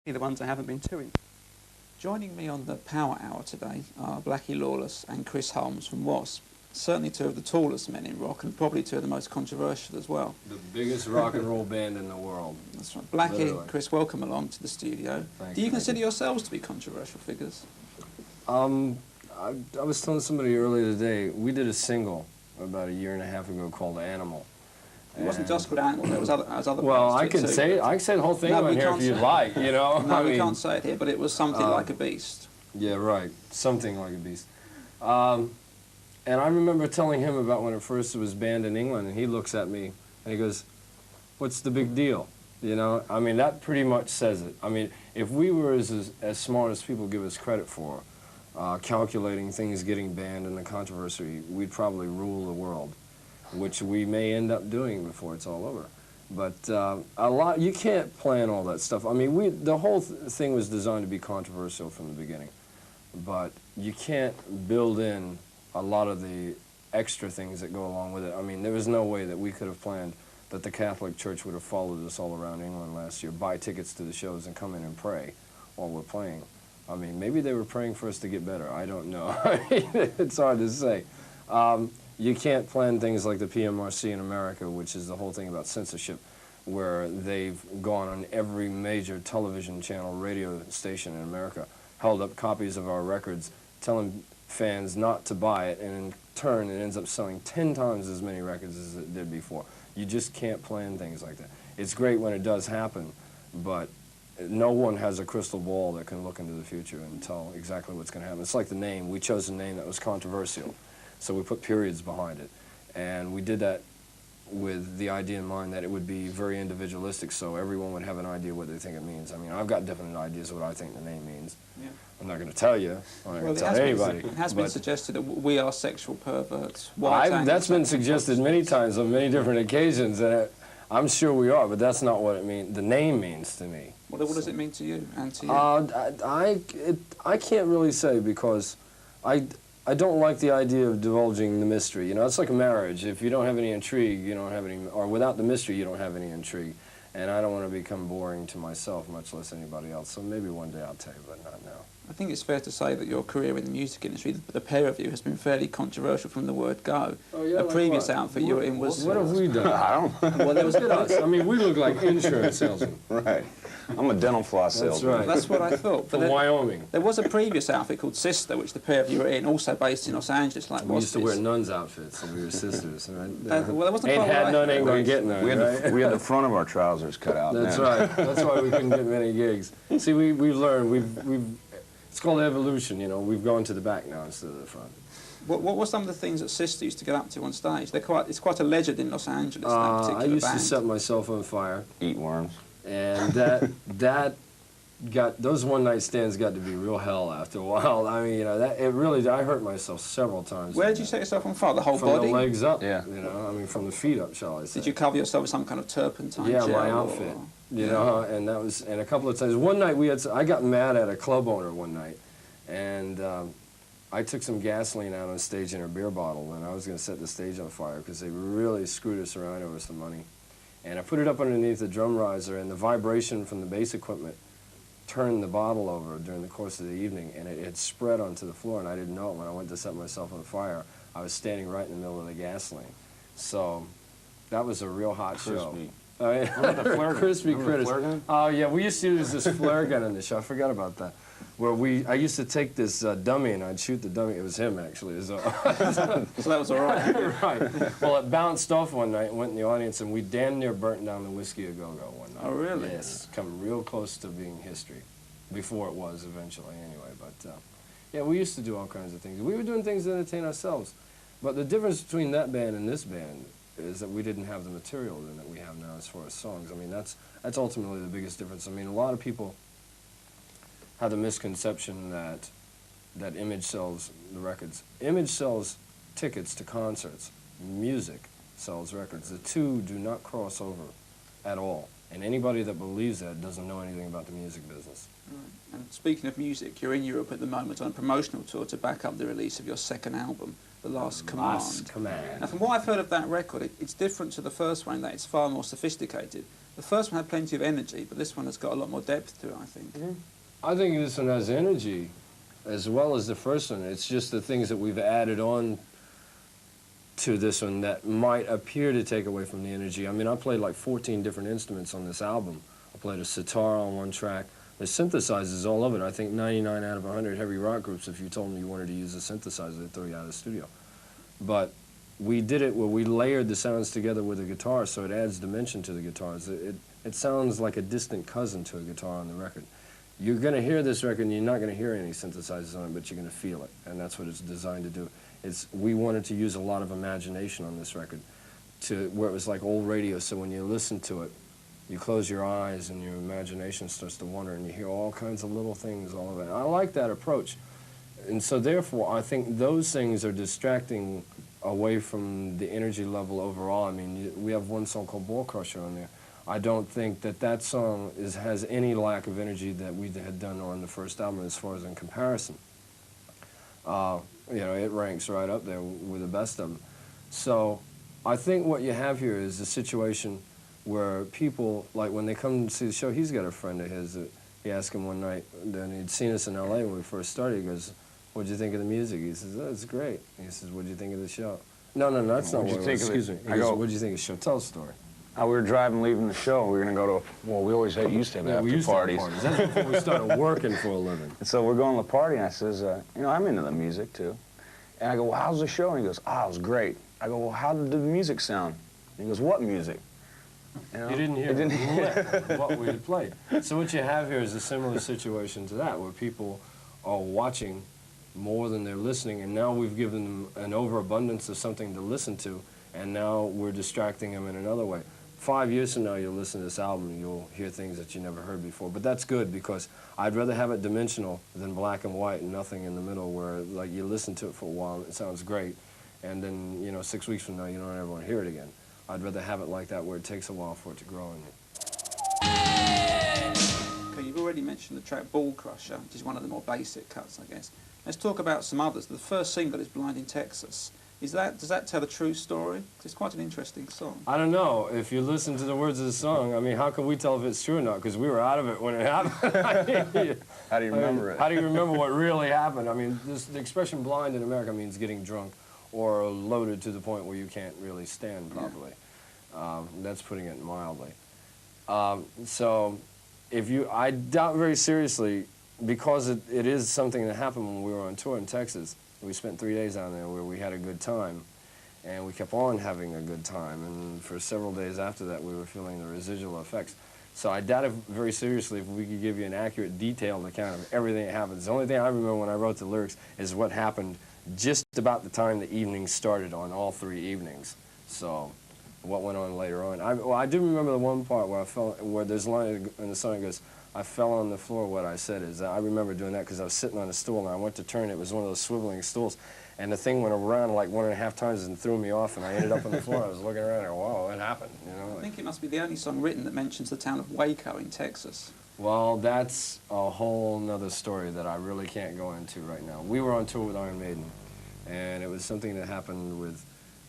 The ones I haven't been touring. Joining me on the Power Hour today are Blackie Lawless and Chris Holmes from W.A.S.P. Certainly two of the tallest men in rock and probably two of the most controversial as well. The biggest rock and roll band in the world. That's right. Blackie and Chris, welcome along to the studio. Thanks, Do you consider yourselves to be controversial figures? I was telling somebody earlier today, we did a single about a year and a half ago called Animal. It wasn't just called Animal, there was other well, parts I can say the whole thing on here if you'd like, you know. No, we can't say it here, but it was something like a beast. Yeah, right. Something like a beast. And I remember telling him about when it first was banned in England, and he looks at me and he goes, "What's the big deal?" You know, I mean, that pretty much says it. I mean, if we were as smart as people give us credit for, calculating things getting banned and the controversy, we'd probably rule the world, which we may end up doing before it's all over. But you can't plan all that stuff. I mean, the whole thing was designed to be controversial from the beginning, but you can't build in a lot of the extra things that go along with it. I mean, there was no way that we could have planned that the Catholic Church would have followed us all around England last year, buy tickets to the shows and come in and pray while we're playing. I mean, maybe they were praying for us to get better. I don't know. It's hard to say. You can't plan things like the PMRC in America, which is the whole thing about censorship, where they've gone on every major television channel, radio station in America, held up copies of our records, telling fans not to buy it, and in turn it ends up selling 10 times as many records as it did before. You just can't plan things like that. It's great when it does happen, but no one has a crystal ball that can look into the future and tell exactly what's going to happen. It's like the name. We chose a name that was controversial, so we put periods behind it. And we did that with the idea in mind that it would be very individualistic, so everyone would have an idea what they think it means. I mean, I've got definite ideas of what I think the name means. Yeah. I'm not going to tell you. I'm not going to tell anybody. It has been suggested that we are sexual perverts. That's been suggested many times on many different occasions, and I'm sure we are, but that's not what it means. The name means to me. What does it mean to you and to you? I can't really say, because I don't like the idea of divulging the mystery. You know, it's like a marriage. If you don't have any intrigue, you don't have any, or without the mystery, you don't have any intrigue. And I don't want to become boring to myself, much less anybody else. So maybe one day I'll tell you, but not now. I think it's fair to say that your career in the music industry, the pair of you, has been fairly controversial from the word go. Oh, yeah, the previous outfit you were in was... What have we done? I don't... Well, there was us. I mean, we look like insurance salesmen. Right. I'm a dental floss salesman. That's right. That's what I thought. From Wyoming. There was a previous outfit called Sister, which the pair of you were in, also based in Los Angeles, like we used to wear nuns' outfits, and we were sisters. Right? Well, that wasn't ain't had none, ain't gonna get none. We had the front of our trousers cut out. That's right. That's why we couldn't get many gigs. See, we've learned. It's called evolution. You know, we've gone to the back now instead of the front. What were some of the things that Sister used to get up to on stage? It's quite a legend in Los Angeles, that particular I used band. to set myself on fire. Eat worms. And those one-night stands got to be real hell after a while. I mean, you know, I hurt myself several times. Where did you set yourself on fire? The whole from body? From the legs up. Yeah. You know, I mean, from the feet up, shall I say. Did you cover yourself with some kind of turpentine? Yeah, gel my outfit. You know, and a couple of times. One night I got mad at a club owner one night, and I took some gasoline out on stage in a beer bottle, and I was going to set the stage on fire because they really screwed us around over some money. And I put it up underneath the drum riser, and the vibration from the bass equipment turned the bottle over during the course of the evening, and it had spread onto the floor, and I didn't know it. When I went to set myself on fire, I was standing right in the middle of the gasoline. So that was a real hot show. Crispy critters. Oh yeah, we used to use this flare gun in the show. I forgot about that. Where I used to take this dummy and I'd shoot the dummy. It was him actually. So that was all right. Right. Well, it bounced off one night and went in the audience, and we damn near burnt down the Whiskey A Go-Go one night. Oh really? Yes, come real close to being history, before it was eventually anyway. But yeah, we used to do all kinds of things. We were doing things to entertain ourselves. But the difference between that band and this band is that we didn't have the material that we have now as far as songs. I mean, that's ultimately the biggest difference. I mean, a lot of people have the misconception that Image sells the records. Image sells tickets to concerts. Music sells records. The two do not cross over at all. And anybody that believes that doesn't know anything about the music business. Right. And speaking of music, you're in Europe at the moment on a promotional tour to back up the release of your second album, The Last Command. Last Command. Now, from what I've heard of that record, it's different to the first one in that it's far more sophisticated. The first one had plenty of energy, but this one has got a lot more depth to it, I think. I think this one has energy as well as the first one. It's just the things that we've added on to this one that might appear to take away from the energy. I mean, I played like 14 different instruments on this album. I played a sitar on one track. There's synthesizers all over it. I think 99 out of 100 heavy rock groups, if you told them you wanted to use a synthesizer, they'd throw you out of the studio. But we did it where we layered the sounds together with the guitar, so it adds dimension to the guitars. It sounds like a distant cousin to a guitar on the record. You're going to hear this record and you're not going to hear any synthesizers on it, but you're going to feel it, and that's what it's designed to do. We wanted to use a lot of imagination on this record, where it was like old radio, so when you listen to it, you close your eyes and your imagination starts to wander and you hear all kinds of little things all over it. I like that approach. And so therefore, I think those things are distracting away from the energy level overall. I mean, we have one song called Ball Crusher on there. I don't think that that song has any lack of energy that we had done on the first album as far as in comparison. You know, it ranks right up there with the best of them. So I think what you have here is a situation where people, like when they come to see the show, he's got a friend of his that he asked him one night, then he'd seen us in L.A. when we first started, he goes, "What'd you think of the music?" He says, "Oh, it's great." He says, "What'd you think of the show?" No, that's not what it was. Excuse me. He goes, "What'd you think of the show?" Tell the story. We were driving, leaving the show. We were going to go to, well, we always used to have after parties. That's before we started working for a living. And so we're going to the party, and I says, you know, I'm into the music, too. And I go, well, how's the show? And he goes, it was great. I go, well, how did the music sound? And he goes, what music? You know? You didn't hear what we had played. So what you have here is a similar situation to that, where people are watching more than they're listening, and now we've given them an overabundance of something to listen to, and now we're distracting them in another way. 5 years from now, you'll listen to this album and you'll hear things that you never heard before. But that's good, because I'd rather have it dimensional than black and white and nothing in the middle, where like you listen to it for a while, it sounds great, and then, you know, 6 weeks from now, you don't ever want to hear it again. I'd rather have it like that, where it takes a while for it to grow in you. Okay, you've already mentioned the track Ball Crusher, which is one of the more basic cuts, I guess. Let's talk about some others. The first single is Blind in Texas. Does that tell a true story? It's quite an interesting song. I don't know. If you listen to the words of the song, I mean, how can we tell if it's true or not? Because we were out of it when it happened. How do you remember it? How do you remember what really happened? I mean, the expression blind in America means getting drunk or loaded to the point where you can't really stand properly. Yeah. That's putting it mildly. So I doubt very seriously, because it is something that happened when we were on tour in Texas. We spent 3 days down there where we had a good time, and we kept on having a good time, and for several days after that we were feeling the residual effects. So I doubt it very seriously if we could give you an accurate, detailed account of everything that happens. The only thing I remember when I wrote the lyrics is what happened just about the time the evening started on all 3 evenings. So what went on later on. I do remember the one part where there's a line in the song that goes, "I fell on the floor." What I said is, I remember doing that because I was sitting on a stool and I went to turn. It was one of those swiveling stools, and the thing went around like 1.5 times and threw me off, and I ended up on the floor. I was looking around and, whoa, what happened? You know, I think it must be the only song written that mentions the town of Waco in Texas. Well, that's a whole nother story that I really can't go into right now. We were on tour with Iron Maiden, and it was something that happened with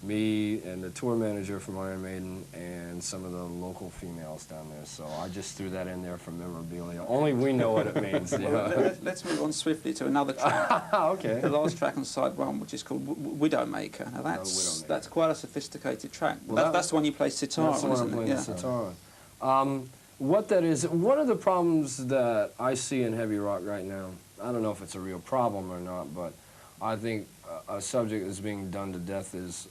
me and the tour manager from Iron Maiden and some of the local females down there. So I just threw that in there for memorabilia. Only we know what it means. You know? Let's move on swiftly to another track. Okay. The last track on side 1, which is called Widowmaker. Now that's quite a sophisticated track. Well, that's the one you play sitar on, isn't it? That's the one I play the sitar on. What that is, one of the problems that I see in heavy rock right now, I don't know if it's a real problem or not, but I think a subject that's being done to death is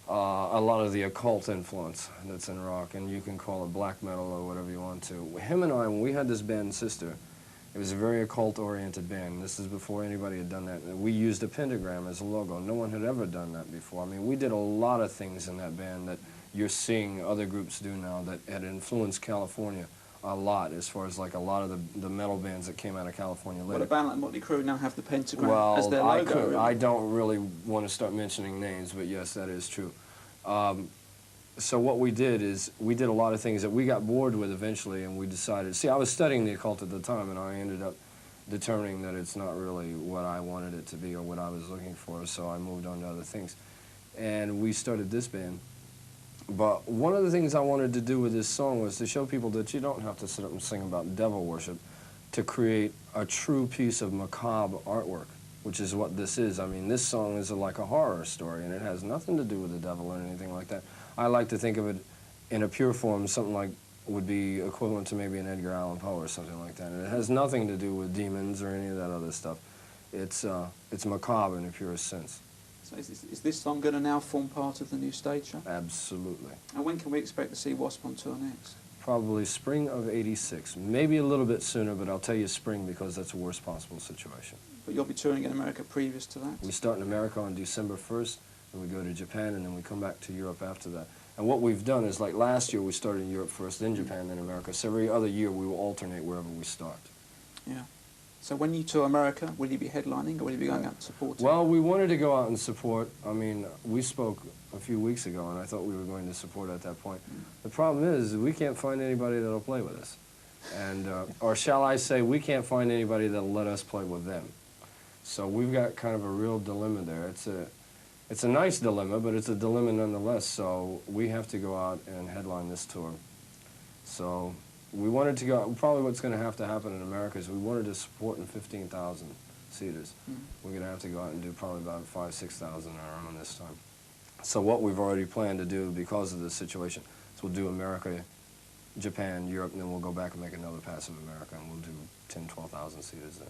a lot of the occult influence that's in rock, and you can call it black metal or whatever you want to. Him and I, when we had this band Sister, it was a very occult-oriented band. This is before anybody had done that. We used a pentagram as a logo. No one had ever done that before. I mean, we did a lot of things in that band that you're seeing other groups do now that had influenced California a lot, as far as like a lot of the metal bands that came out of California later. Well, a band like Motley Crue now have the pentagram as their logo. Well, I don't really want to start mentioning names, but yes, that is true. So what we did is we did a lot of things that we got bored with eventually, and we decided, see, I was studying the occult at the time, and I ended up determining that it's not really what I wanted it to be or what I was looking for, so I moved on to other things. And we started this band But one of the things I wanted to do with this song was to show people that you don't have to sit up and sing about devil worship to create a true piece of macabre artwork, which is what this is. I mean, this song is like a horror story, and it has nothing to do with the devil or anything like that. I like to think of it in a pure form, something like would be equivalent to maybe an Edgar Allan Poe or something like that. And it has nothing to do with demons or any of that other stuff. It's macabre in the purest sense. So is this song going to now form part of the new stage show? Absolutely. And when can we expect to see W.A.S.P on tour next? Probably spring of '86. Maybe a little bit sooner, but I'll tell you spring because that's the worst possible situation. But you'll be touring in America previous to that? We start in America on December 1st, and we go to Japan, and then we come back to Europe after that. And what we've done is, like last year, we started in Europe first, then Japan, then America. So every other year, we will alternate wherever we start. Yeah. So when you tour America, will you be headlining or will you be going out supporting? Well, we wanted to go out and support. I mean, we spoke a few weeks ago, and I thought we were going to support at that point. The problem is we can't find anybody that'll play with us. And, or shall I say, we can't find anybody that'll let us play with them. So we've got kind of a real dilemma there. It's a nice dilemma, but it's a dilemma nonetheless. So we have to go out and headline this tour. So we wanted to go, probably what's going to have to happen in America is we wanted to support in 15,000 seaters. We're going to have to go out and do probably about 5,000, 6,000 our own this time. So what we've already planned to do because of this situation is we'll do America, Japan, Europe, and then we'll go back and make another pass of America, and we'll do 10,000, 12,000 seaters then.